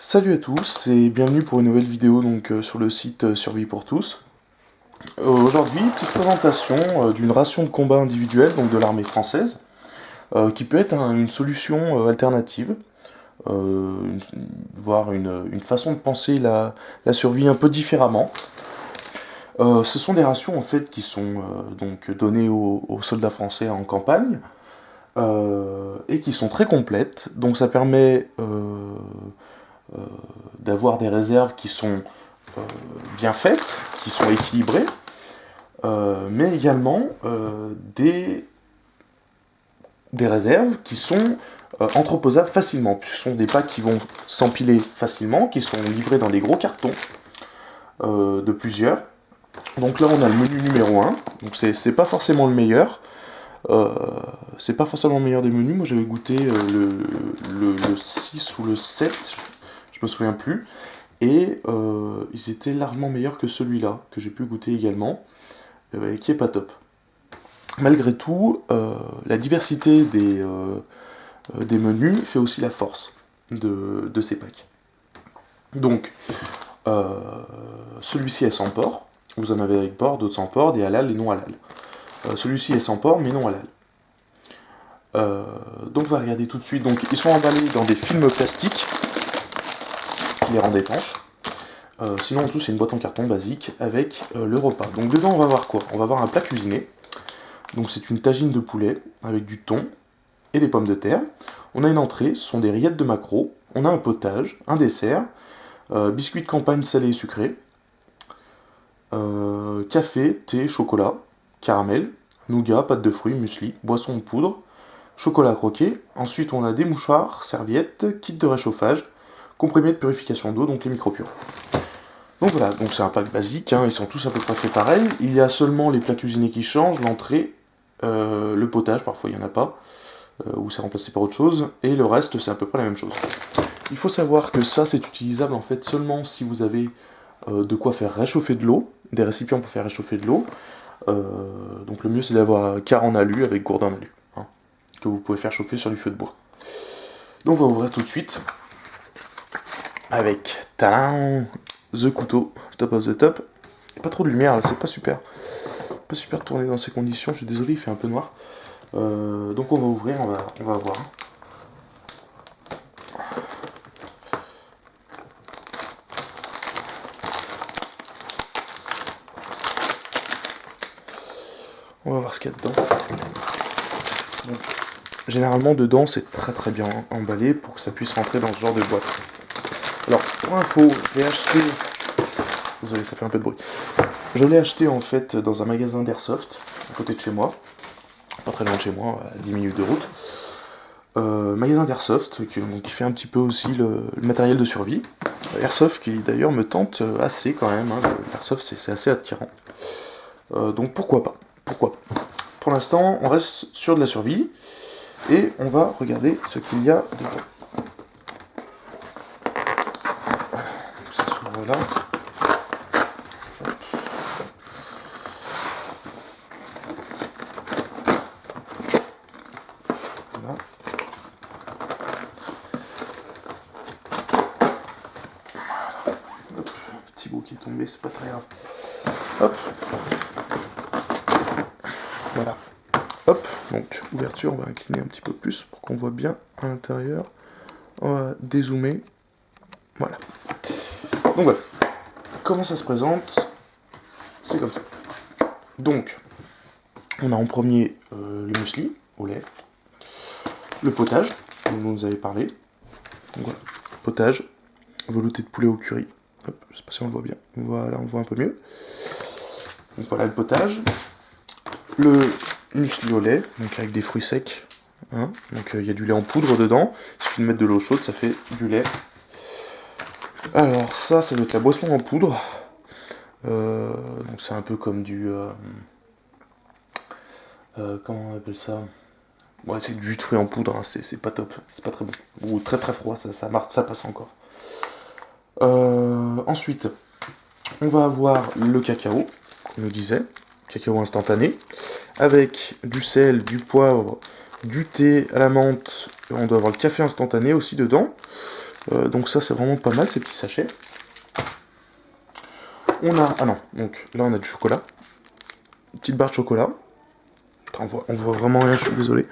Salut à tous et bienvenue pour une nouvelle vidéo sur le site Survie pour tous. Aujourd'hui, petite présentation d'une ration de combat individuelle de l'armée française qui peut être une solution alternative, voire une façon de penser la survie un peu différemment. Ce sont des rations en fait qui sont données aux soldats français en campagne et qui sont très complètes, donc ça permet d'avoir des réserves qui sont bien faites, qui sont équilibrées, mais également des réserves qui sont entreposables facilement. Ce sont des packs qui vont s'empiler facilement, qui sont livrés dans des gros cartons de plusieurs. Donc là on a le menu numéro 1, donc c'est pas forcément le meilleur. C'est pas forcément le meilleur des menus. Moi j'avais goûté le 6 ou le 7, je me souviens plus, et ils étaient largement meilleurs que celui-là, que j'ai pu goûter également, et qui est pas top. Malgré tout, la diversité des menus fait aussi la force de ces packs. Donc, celui-ci est sans porc, vous en avez avec porc, d'autres sans porc, des halal et non halal. Celui-ci est sans porc mais non halal. Donc on va regarder tout de suite. Donc ils sont emballés dans des films plastiques qui les rendent étanches. Sinon en tout c'est une boîte en carton basique avec le repas. Donc dedans on va voir quoi? On va voir un plat cuisiné. Donc c'est une tagine de poulet avec du thon et des pommes de terre. On a une entrée, ce sont des rillettes de maquereau. On a un potage, un dessert, biscuits de campagne salés et sucrés, café, thé, chocolat, caramel, nougat, pâte de fruits, muesli, boisson de poudre, chocolat croqué. Ensuite on a des mouchoirs, serviettes, kit de réchauffage, comprimés de purification d'eau, donc les micropures. Donc voilà, donc c'est un pack basique, hein, ils sont tous à peu près faits pareil. Il y a seulement les plats cuisinés qui changent, l'entrée, le potage, parfois il n'y en a pas, ou c'est remplacé par autre chose, et le reste c'est à peu près la même chose. Il faut savoir que ça c'est utilisable en fait seulement si vous avez de quoi faire réchauffer de l'eau, des récipients pour faire réchauffer de l'eau. Donc le mieux c'est d'avoir un quart en alu avec gourde en alu, hein, que vous pouvez faire chauffer sur du feu de bois. Donc on va ouvrir tout de suite avec tadam, the couteau, top of the top. Pas trop de lumière là, c'est pas super. Pas super de tourner dans ces conditions, je suis désolé, il fait un peu noir. Donc on va ouvrir, on va voir. On va voir ce qu'il y a dedans. Donc, généralement dedans c'est très bien emballé pour que ça puisse rentrer dans ce genre de boîte. Alors pour info, je l'ai acheté. Désolé, ça fait un peu de bruit. Je l'ai acheté en fait dans un magasin d'Airsoft, à côté de chez moi. Pas très loin de chez moi, à 10 minutes de route. Magasin d'Airsoft, qui fait un petit peu aussi le matériel de survie. Airsoft qui d'ailleurs me tente assez quand même, hein. L'Airsoft c'est assez attirant. Donc pourquoi pas? Pourquoi? Pour l'instant, on reste sur de la survie, et on va regarder ce qu'il y a dedans. Ça s'ouvre là. Voilà. Hop, petit bout qui est tombé, c'est pas très grave. Hop. Voilà. Hop, donc ouverture, on va incliner un petit peu plus pour qu'on voit bien à l'intérieur. On va dézoomer. Voilà. Donc voilà. Comment ça se présente? C'est comme ça. Donc, on a en premier le muesli au lait, le potage, dont vous nous avez parlé. Donc voilà, potage, velouté de poulet au curry. Hop, je sais pas si on le voit bien. Voilà, on le voit un peu mieux. Donc voilà le potage. Le muesli au lait, donc avec des fruits secs. Hein, donc il y a du lait en poudre dedans. Il suffit de mettre de l'eau chaude, ça fait du lait. Alors ça doit être la boisson en poudre. Donc c'est un peu comme du... comment on appelle ça? Ouais, c'est du jus de fruits en poudre, hein, c'est pas top, c'est pas très bon. Ou très froid, ça passe encore. Ensuite, on va avoir le cacao, comme je disais, cacao instantané, avec du sel, du poivre, du thé à la menthe, on doit avoir le café instantané aussi dedans, Donc ça c'est vraiment pas mal ces petits sachets. On a... Ah non, donc là on a du chocolat. Une petite barre de chocolat. Putain, on voit vraiment rien, je suis désolé.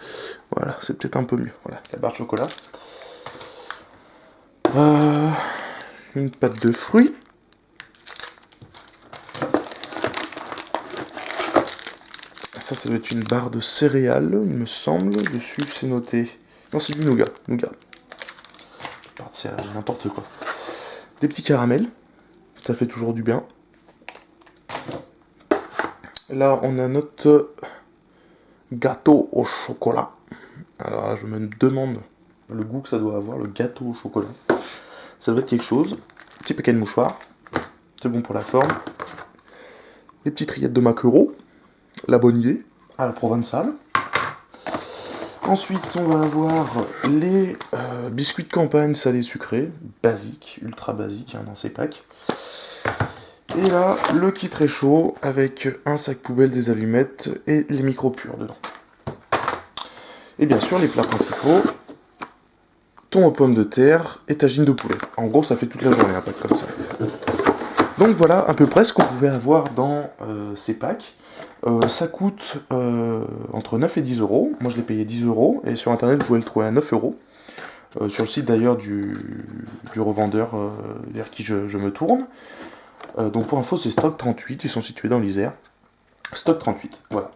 Voilà, c'est peut-être un peu mieux. Voilà, la barre de chocolat. Une pâte de fruits. Ça doit être une barre de céréales, il me semble. Dessus, c'est noté... Non, c'est du nougat. Nougat. Barre de céréales, n'importe quoi. Des petits caramels. Ça fait toujours du bien. Là, on a notre gâteau au chocolat. Alors là, je me demande le goût que ça doit avoir, le gâteau au chocolat. Ça doit être quelque chose. Petit paquet de mouchoirs. C'est bon pour la forme. Les petites rillettes de maquereau. La bonne idée, à la provençale. Ensuite, on va avoir les biscuits de campagne salés sucrés, basiques, ultra basiques dans ces packs. Et là, le kit très chaud avec un sac poubelle, des allumettes et les micros purs dedans. Et bien sûr, les plats principaux, thon aux pommes de terre et tagine de poulet. En gros, ça fait toute la journée un pack comme ça. Donc voilà à peu près ce qu'on pouvait avoir dans ces packs. Ça coûte entre 9 et 10 euros. Moi je l'ai payé 10 euros et sur internet vous pouvez le trouver à 9 euros. Sur le site d'ailleurs du revendeur vers qui je me tourne. Donc pour info c'est Stock 38, ils sont situés dans l'Isère. Stock 38, voilà.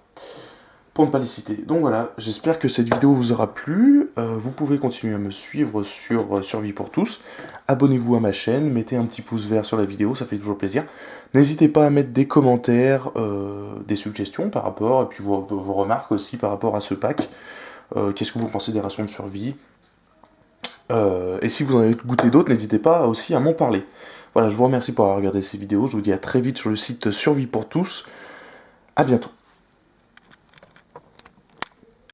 Pour ne pas les citer. Donc voilà, j'espère que cette vidéo vous aura plu. Vous pouvez continuer à me suivre sur Survie pour tous. Abonnez-vous à ma chaîne, mettez un petit pouce vert sur la vidéo, ça fait toujours plaisir. N'hésitez pas à mettre des commentaires, des suggestions par rapport, et puis vos remarques aussi par rapport à ce pack. Qu'est-ce que vous pensez des rations de survie? Et si vous en avez goûté d'autres, n'hésitez pas aussi à m'en parler. Voilà, je vous remercie pour avoir regardé ces vidéos. Je vous dis à très vite sur le site Survie pour tous. À bientôt.